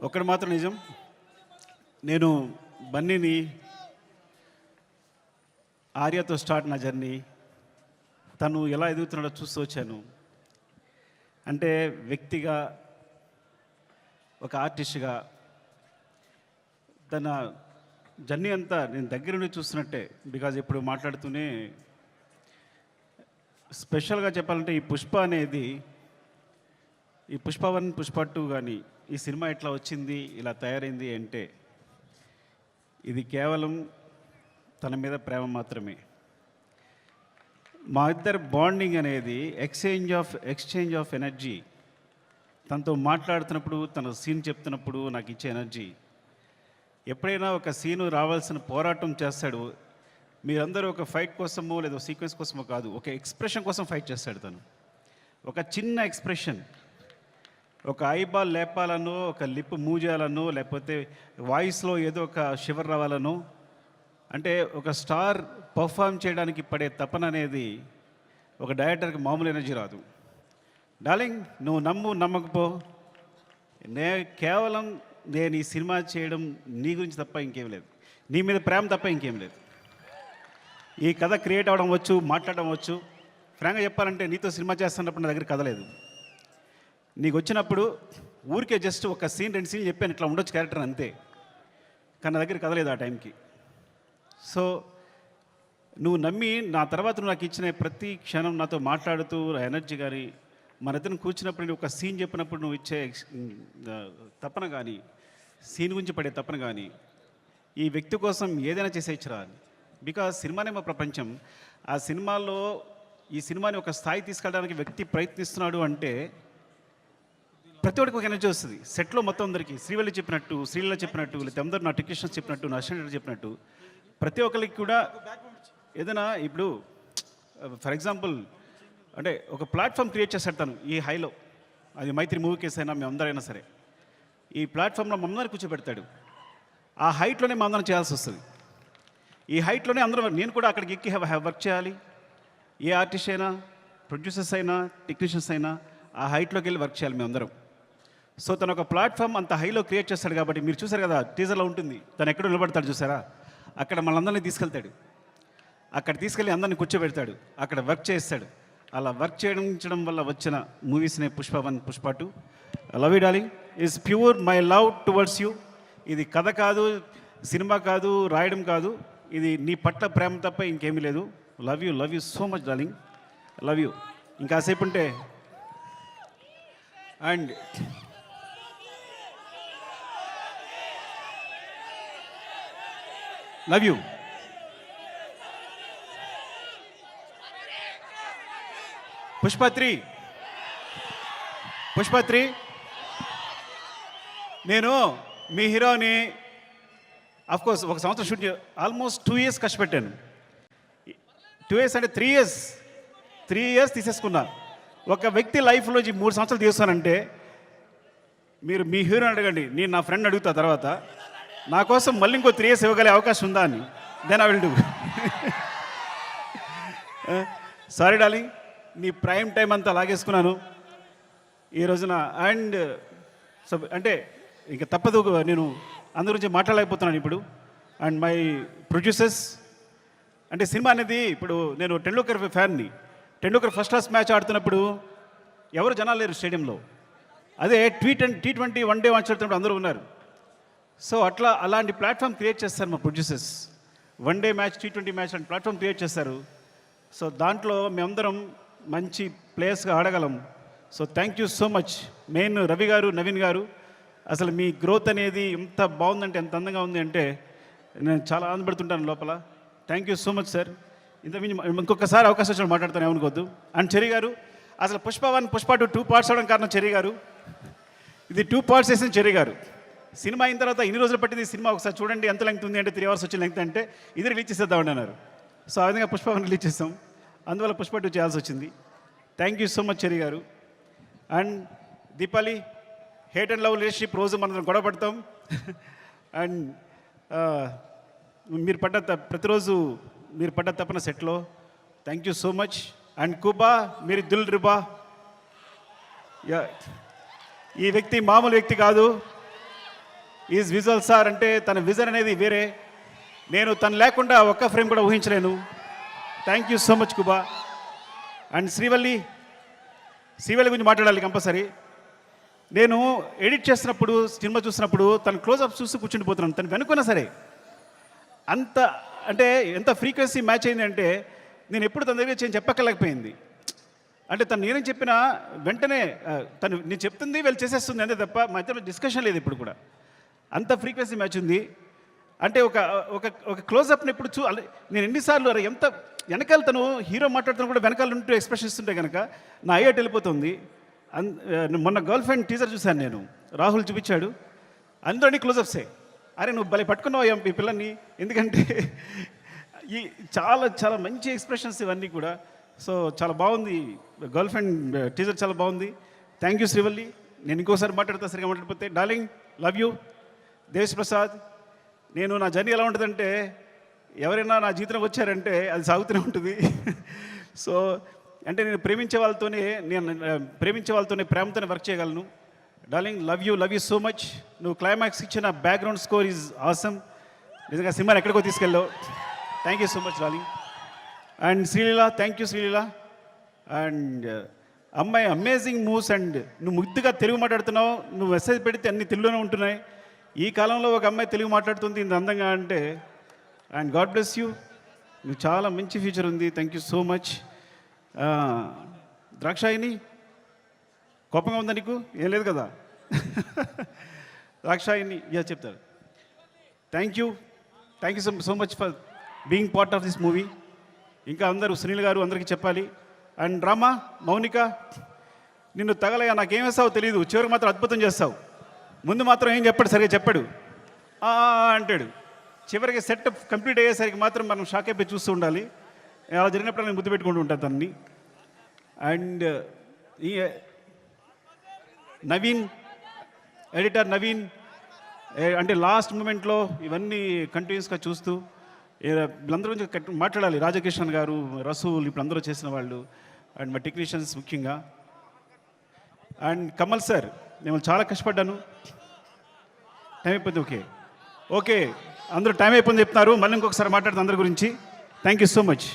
ఒకటి మాత్రం నిజం, నేను బన్నీని ఆర్యతో స్టార్ట్ నా జర్నీ, తను ఎలా ఎదుగుతున్నాడో చూస్తూ వచ్చాను. అంటే వ్యక్తిగా, ఒక ఆర్టిస్ట్గా తన జర్నీ అంతా నేను దగ్గర నుండి చూస్తున్నట్టే. బికాజ్ ఇప్పుడు మాట్లాడుతూనే స్పెషల్గా చెప్పాలంటే ఈ పుష్ప అనేది, ఈ పుష్ప 1, పుష్ప 2 కానీ ఈ సినిమా ఎట్లా వచ్చింది, ఇలా తయారైంది అంటే ఇది కేవలం తన మీద ప్రేమ మాత్రమే. మా ఇద్దరు బాండింగ్ అనేది ఎక్స్చేంజ్ ఆఫ్ ఎనర్జీ. తనతో మాట్లాడుతున్నప్పుడు, తన సీన్ చెప్తున్నప్పుడు నాకు ఇచ్చే ఎనర్జీ. ఎప్పుడైనా ఒక సీను రావాల్సిన పోరాటం చేస్తాడు. మీరందరూ ఒక ఫైట్ కోసమో లేదా సీక్వెన్స్ కోసమో కాదు, ఒక ఎక్స్ప్రెషన్ కోసం ఫైట్ చేస్తాడు తను. ఒక చిన్న ఎక్స్ప్రెషన్, ఒక ఐబాల్ లేపాలనో, ఒక లిప్ మూవ్ చేయాలనో, లేకపోతే వాయిస్లో ఏదో ఒక షివర్ రావాలనో, అంటే ఒక స్టార్ పర్ఫామ్ చేయడానికి పడే తపన అనేది ఒక డైరెక్టర్కి మామూలు ఎనర్జీ రాదు. డార్లింగ్, నువ్వు నమ్మకపో, కేవలం నేను ఈ సినిమా చేయడం నీ గురించి తప్ప ఇంకేం లేదు, నీ మీద ప్రేమ తప్ప ఇంకేం లేదు. ఈ కథ క్రియేట్ అవ్వడం వచ్చు, మాట్లాడడం వచ్చు. ఫ్రాంక్గా చెప్పాలంటే నీతో సినిమా చేస్తున్నప్పుడు నా దగ్గర కథ లేదు. నీకు వచ్చినప్పుడు ఊరికే జస్ట్ ఒక సీన్ 2 సీన్లు చెప్పాను, ఇట్లా ఉండొచ్చు క్యారెక్టర్ అంతే. కానీ నా దగ్గర కథ లేదు ఆ టైంకి. సో నువ్వు నమ్మి నా తర్వాత నువ్వు నాకు ఇచ్చిన ప్రతి క్షణం నాతో మాట్లాడుతూ ఎనర్జీ కానీ, మన ఇద్దరిని కూర్చున్నప్పుడు నేను ఒక సీన్ చెప్పినప్పుడు నువ్వు ఇచ్చే తపన కానీ, సీన్ గురించి పడే తపన కానీ, ఈ వ్యక్తి కోసం ఏదైనా చేసేయచ్చురా. బికాజ్ సినిమానే మా ప్రపంచం. ఆ సినిమాలో ఈ సినిమాని ఒక స్థాయి తీసుకెళ్ళడానికి వ్యక్తి ప్రయత్నిస్తున్నాడు అంటే ప్రతి ఒక్కరికి ఒక ఎనర్జీ వస్తుంది. సెట్లో మొత్తం అందరికీ శ్రీవల్లి చెప్పినట్టు, శ్రీలీల చెప్పినట్టు, లేదా అందరూ నా టెక్నీషియన్స్ చెప్పినట్టు, నా అసిస్టెంట్ చెప్పినట్టు ప్రతి ఒక్కరికి కూడా ఏదైనా ఇప్పుడు ఫర్ ఎగ్జాంపుల్ అంటే ఒక ప్లాట్ఫామ్ క్రియేట్ చేస్తాడు తను ఈ హైలో. అది మైత్రి మూవీ కేసు అయినా మేమందరైనా సరే ఈ ప్లాట్ఫామ్లో మమ్మల్ని కూర్చోబెడతాడు. ఆ హైట్లోనే మా అందరం చేయాల్సి వస్తుంది. ఈ హైట్లోనే అందరం, నేను కూడా అక్కడికి ఎక్కి వర్క్ చేయాలి. ఏ ఆర్టిస్ట్ అయినా, ప్రొడ్యూసర్స్ అయినా, టెక్నీషియన్స్ అయినా ఆ హైట్లోకి వెళ్ళి వర్క్ చేయాలి మేమందరం. సో తను ఒక ప్లాట్ఫామ్ అంత హైలో క్రియేట్ చేస్తాడు కాబట్టి మీరు చూసారు కదా టీజర్లో ఉంటుంది, తను ఎక్కడ నిలబడతాడు చూసారా, అక్కడ మనందరినీ తీసుకెళ్తాడు. అక్కడ తీసుకెళ్ళి అందరినీ కూర్చోబెడతాడు, అక్కడ వర్క్ చేస్తాడు. అలా వర్క్ చేయడం వల్ల వచ్చిన మూవీస్నే Pushpa 1, Pushpa 2. Love you darling is pure my love towards you. ఇది కథ కాదు, సినిమా కాదు, రాయడం కాదు, ఇది నీ పట్ల ప్రేమ తప్ప ఇంకేమీ లేదు. Love you so much darling, love you. ఇంకాసేపు ఉంటే అండ్ లవ్ యూ. పుష్ప 3 నేను మీ హీరోని అఫ్కోర్స్ ఒక సంవత్సరం షూట్ ఆల్మోస్ట్ 2 years కష్టపెట్టాను. 2 years అంటే 3 years తీసేసుకున్నా. ఒక వ్యక్తి లైఫ్లో 3 సంవత్సరాలు తీస్తానంటే మీరు మీ హీరోని అడగండి, నేను నా ఫ్రెండ్ అడుగుతా తర్వాత నా కోసం మళ్ళీ ఇంకో 3 years ఇవ్వగలే అవకాశం ఉందా అని. Then I will do. Sorry darling, నీ ప్రైమ్ టైం అంతా లాగేసుకున్నాను ఈ రోజున. అండ్ సో అంటే ఇంకా తప్పదు, నేను అందరి గురించి మాట్లాడలేకపోతున్నాను ఇప్పుడు. అండ్ మై ప్రొడ్యూసర్స్, అంటే సినిమా అనేది ఇప్పుడు నేను టెండూల్కర్ ఫ్యాన్ని. టెండూల్కర్ ఫస్ట్ క్లాస్ మ్యాచ్ ఆడుతున్నప్పుడు ఎవరు జనాలు లేరు స్టేడియంలో. అదే T20 వన్ డే మ్యాచ్ ఆడుతున్నప్పుడు అందరూ ఉన్నారు. సో అలాంటి ప్లాట్ఫామ్ క్రియేట్ చేస్తారు మా producers. One day match, T20 match and platform create చేస్తారు. సో దాంట్లో మేమందరం మంచి ప్లేయర్స్గా ఆడగలం. So thank you so much. Main Ravi garu, Naveen గారు, అసలు మీ గ్రోత్ అనేది ఎంత బాగుందంటే, ఎంత అందంగా ఉంది అంటే నేను చాలా ఆనందపడుతుంటాను లోపల. Thank you so much sir. ఇంకొకసారి అవకాశం వచ్చినప్పుడు మాట్లాడతాను, ఏమనుకోవద్దు. అండ్ చెర్రీ గారు, అసలు పుష్ప 1, పుష్ప 2 పార్ట్స్ అవడం కారణం చెర్రీ గారు. ఇది 2 parts వేసిన చెర్రీ గారు. సినిమా అయిన తర్వాత ఇన్ని రోజులు పట్టింది సినిమా, ఒకసారి చూడండి ఎంత లెంగ్త్ ఉంది అంటే 3 hours వచ్చిన లెంగ్త్ అంటే ఇది రిలీజ్ చేసేద్దామని అన్నారు. సో ఆ విధంగా పుష్ప 1 రిలీజ్ చేస్తాం, అందువల్ల పుష్ప 2 చేయాల్సి వచ్చింది. Thank you so much Cherry garu. And Deepali, hate and love relationship రోజు మనం గొడవ పడతాం. అండ్ మీరు ప్రతిరోజు మీరు పడ్డ తప్పన సెట్లో. Thank you so much. And కుబా, మీరు దిల్ రుబా. ఈ వ్యక్తి మామూలు వ్యక్తి కాదు. ఈజ్ విజువల్ సార్ అంటే తన విజన్ అనేది వేరే. నేను తను లేకుండా ఒక్క ఫ్రేమ్ కూడా ఊహించలేను. Thank you so much Kuba. And Srivalli గురించి మాట్లాడాలి కంపల్సరీ. నేను ఎడిట్ చేస్తున్నప్పుడు సినిమా చూసినప్పుడు తన క్లోజ్అప్ చూసి కూర్చుండిపోతున్నాను. తను వెనుకున్నా సరే అంత అంటే ఎంత ఫ్రీక్వెన్సీ మ్యాచ్ అయింది అంటే నేను ఎప్పుడు తన దగ్గర చేయని చెప్పక్కర్లేకపోయింది. అంటే తను నేనేం చెప్పినా వెంటనే తను నేను చెప్తుంది వీళ్ళు చేసేస్తుంది అంతే తప్ప మధ్యలో డిస్కషన్ లేదు ఇప్పుడు కూడా. అంత ఫ్రీక్వెన్సీ మ్యాచ్ ఉంది. అంటే ఒక ఒక ఒక క్లోజ్అప్ని ఎప్పుడు నేను ఎన్నిసార్లు అరే ఎంత వెనకాల తను హీరో మాట్లాడుతున్నా కూడా వెనకాల ఉంటూ ఎక్స్ప్రెషన్ ఇస్తుంటే కనుక నా అయ్యేట్ వెళ్ళిపోతుంది. మొన్న గర్ల్ ఫ్రెండ్ టీజర్ చూశాను నేను, రాహుల్ చూపించాడు, అందరినీ క్లోజప్సే. అరే నువ్వు భలే పట్టుకున్నావు ఈ పిల్లల్ని, ఎందుకంటే ఈ చాలా చాలా మంచి ఎక్స్ప్రెషన్స్ ఇవన్నీ కూడా. సో చాలా బాగుంది గర్ల్ ఫ్రెండ్ టీజర్, చాలా బాగుంది. Thank you Srivalli. నేను ఇంకోసారి మాట్లాడతా సరిగా మాట్లాడిపోతే. Darling love you. Desh Prasad, నేను నా జర్నీ ఎలా ఉంటుందంటే ఎవరైనా నా జీవితంలోకి వచ్చారంటే అది సాగుతూనే ఉంటుంది. సో అంటే నేను ప్రేమించే వాళ్ళతోనే ప్రేమతోనే వర్క్ చేయగలను. Darling love you so much. నువ్వు క్లైమాక్స్ ఇచ్చిన బ్యాక్గ్రౌండ్ స్కోర్ ఈజ్ ఆసమ్. నిజంగా సినిమాని ఎక్కడికో తీసుకెళ్ళావు. Thank you so much darling. And Sreeleela, thank you Sreeleela. And అమ్మాయి అమేజింగ్ మూవ్స్. అండ్ నువ్వు ముద్దుగా తెలుగు మాట్లాడుతున్నావు. నువ్వు మెసేజ్ పెడితే అన్ని తెలుగులోనే ఉంటున్నాయి. ఈ కాలంలో ఒక అమ్మాయి తెలుగు మాట్లాడుతుంది ఇంత అందంగా అంటే, అండ్ గాడ్ బ్లెస్ యూ. నువ్వు చాలా మంచి ఫ్యూచర్ ఉంది. Thank you so much. Drakshayani కోపంగా ఉందా నీకు? ఏం లేదు కదా. ద్రాక్షాయిని చెప్తారు. Thank you so much for being part of this movie. ఇంకా అందరూ సునీల్ గారు అందరికీ చెప్పాలి. అండ్ రామా, మౌనిక, నిన్ను తగలగా నాకేం వేస్తావో తెలియదు, చివరికి మాత్రం అద్భుతం చేస్తావు. ముందు మాత్రం ఏం చెప్పాడు, సరిగా చెప్పాడు అంటాడు. చివరికి సెట్ కంప్లీట్ అయ్యేసరికి మాత్రం మనం షాక్ అయిపోయి చూస్తూ ఉండాలి. అలా జరిగినప్పుడు నేను ముద్దు పెట్టుకుంటూ ఉంటాను తనని. అండ్ ఈ నవీన్, ఎడిటర్ నవీన్, అంటే లాస్ట్ మూమెంట్లో ఇవన్నీ కంటిన్యూస్గా చూస్తూ వీళ్ళందరూ గురించి మాట్లాడాలి. రాజకిషన్ గారు, రసూల్, ఇప్పుడు అందరూ చేసిన వాళ్ళు, అండ్ మా టెక్నీషియన్స్ ముఖ్యంగా. అండ్ కమల్ సార్, నేను చాలా కష్టపడ్డాను. టైం అయిపోయింది. ఓకే అందరూ టైం అయిపోయింది చెప్తున్నారు. మళ్ళీ ఇంకొకసారి మాట్లాడుతుంది అందరి గురించి. Thank you so much.